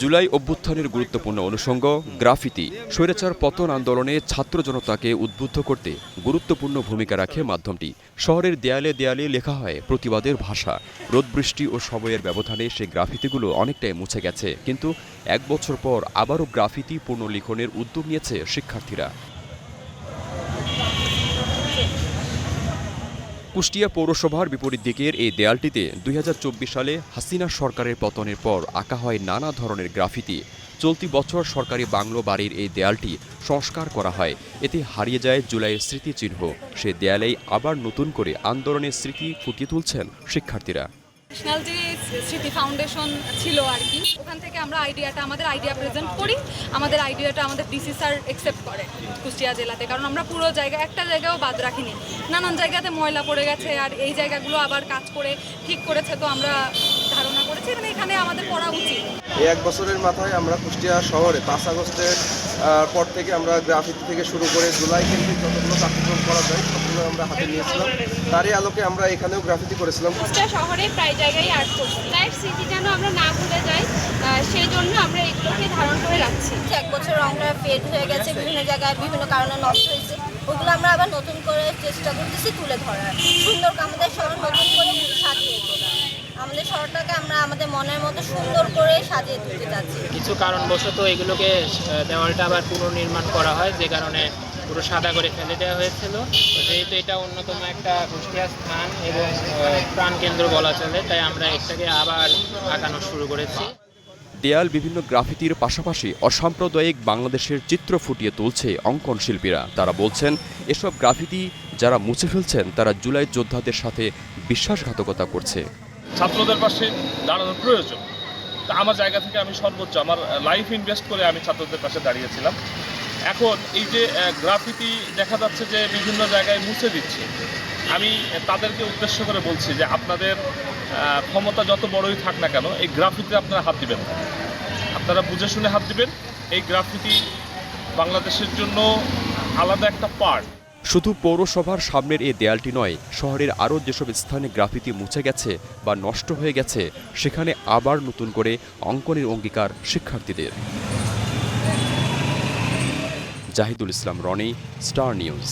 জুলাই অভ্যুত্থানের গুরুত্বপূর্ণ অনুষঙ্গ গ্রাফিতি স্বৈরাচার পতন আন্দোলনে ছাত্র জনতাকে উদ্বুদ্ধ করতে গুরুত্বপূর্ণ ভূমিকা রাখে মাধ্যমটি। শহরের দেয়ালে দেয়ালে লেখা হয় প্রতিবাদের ভাষা। রোদ বৃষ্টি ও সময়ের ব্যবধানে সেই গ্রাফিতিগুলো অনেকটাই মুছে গেছে, কিন্তু এক বছর পর আবারও গ্রাফিতি পুনর্লিখনের উদ্যোগ নিয়েছে শিক্ষার্থীরা। কুষ্টিয়া পৌরসভার বিপরীত দিকের এই দেয়ালটিতে ২০২৪ সালে হাসিনা সরকারের পতনের পর আঁকা হয় নানা ধরনের গ্রাফিতি। চলতি বছর সরকারি বাংলো বাড়ির এই দেয়ালটি সংস্কার করা হয়। এতে হারিয়ে যায় জুলাইয়ের স্মৃতিচিহ্ন। সে দেয়ালেই আবার নতুন করে আন্দোলনের স্মৃতি ফুটিয়ে তুলছেন শিক্ষার্থীরা। ন্যাশনাল যে স্মৃতি ফাউন্ডেশন ছিল আর কি, ওখান থেকে আমরা আমাদের আইডিয়া প্রেজেন্ট করি। আমাদের আইডিয়াটা আমাদের ডিসি স্যার অ্যাকসেপ্ট করে কুষ্টিয়া জেলাতে, কারণ আমরা পুরো একটা জায়গাও বাদ রাখিনি। নানান জায়গাতে ময়লা পড়ে গেছে, আর এই জায়গাগুলো আবার কাজ করে ঠিক করেছে। তো আমরা ধারণা করেছি মানে এখানে আমাদের পড়া উচিত। এই এক বছরের মাথায় আমরা কুষ্টিয়া শহরে ৫ আগস্টের পর থেকে আমরা গ্রাফিতি থেকে শুরু করে জুলাই কেন্দ্রিক যতগুলো কার্যক্রম করা যায় সবগুলো আমরা হাতে নিয়েছিলাম। তারই আলোকে আমরা এখানেও গ্রাফিতি করেছিলাম। কুষ্টিয়া শহরে প্রায় জায়গায় আর্ট করছি। লাইফ স্মৃতি যেন আমরা না ভুলে যাই, সেই জন্য আমরা এগুলোকে ধারণ করে রাখছি। এক বছর রংটা ফেড হয়ে গেছে, বিভিন্ন জায়গায় বিভিন্ন কারণে নষ্ট হয়েছে, ওগুলো আমরা আবার নতুন করে চেষ্টা করতেছি তুলে ধরার, সুন্দর আমাদের শহর নতুন করে সাজিয়ে তোলা। আমাদের শহরটাকে আমরা আমাদের মনের মতো সুন্দর করে সাজিয়ে তুলতে যাচ্ছি। কিছু কারণবশত এগুলোকে দেওয়ালটা আবার পুনর্নির্মাণ করা হয়, যে কারণে পুরো সাদা করে ফেলে দেওয়া হয়েছিল। যেহেতু এটা অন্যতম একটা কুষ্টিয়া স্থান এবং প্রাণকেন্দ্র বলা চলে, তাই আমরা এটাকে আবার আঁকানো শুরু করেছি। দেয়াল বিভিন্ন গ্রাফিতির পাশাপাশি অসাম্প্রদায়িক বাংলাদেশের চিত্র ফুটিয়ে তুলছে অঙ্কন শিল্পীরা। তারা বলছেন, এসব গ্রাফিতি যারা মুছে ফেলছেন তারা জুলাই যোদ্ধাদের সাথে বিশ্বাসঘাতকতা করছে। ছাত্রদের পাশে দাঁড়ানোর প্রয়োজন। তা আমার জায়গা থেকে আমি সর্বোচ্চ আমার লাইফ ইনভেস্ট করে আমি ছাত্রদের পাশে দাঁড়িয়েছিলাম। এখন এই যে গ্রাফিতি দেখা যাচ্ছে যে বিভিন্ন জায়গায় মুছে দিচ্ছে, আমি তাদেরকে উদ্দেশ্য করে বলছি যে আপনাদের ক্ষমতা যত বড়ই থাক না কেন, এই গ্রাফিতিতে আপনারা হাত দিবেন না। আপনারা বুঝে শুনে হাত দিবেন। এই গ্রাফিতি বাংলাদেশের জন্য আলাদা একটা পার্ট। শুধু পৌরসভার সামনের এই দেয়ালটি নয়, শহরের আরও যেসব স্থানে গ্রাফিতি মুছে গেছে বা নষ্ট হয়ে গেছে সেখানে আবার নতুন করে অঙ্কনের অঙ্গীকার শিক্ষার্থীদের। জাহিদুল ইসলাম রনি, স্টার নিউজ।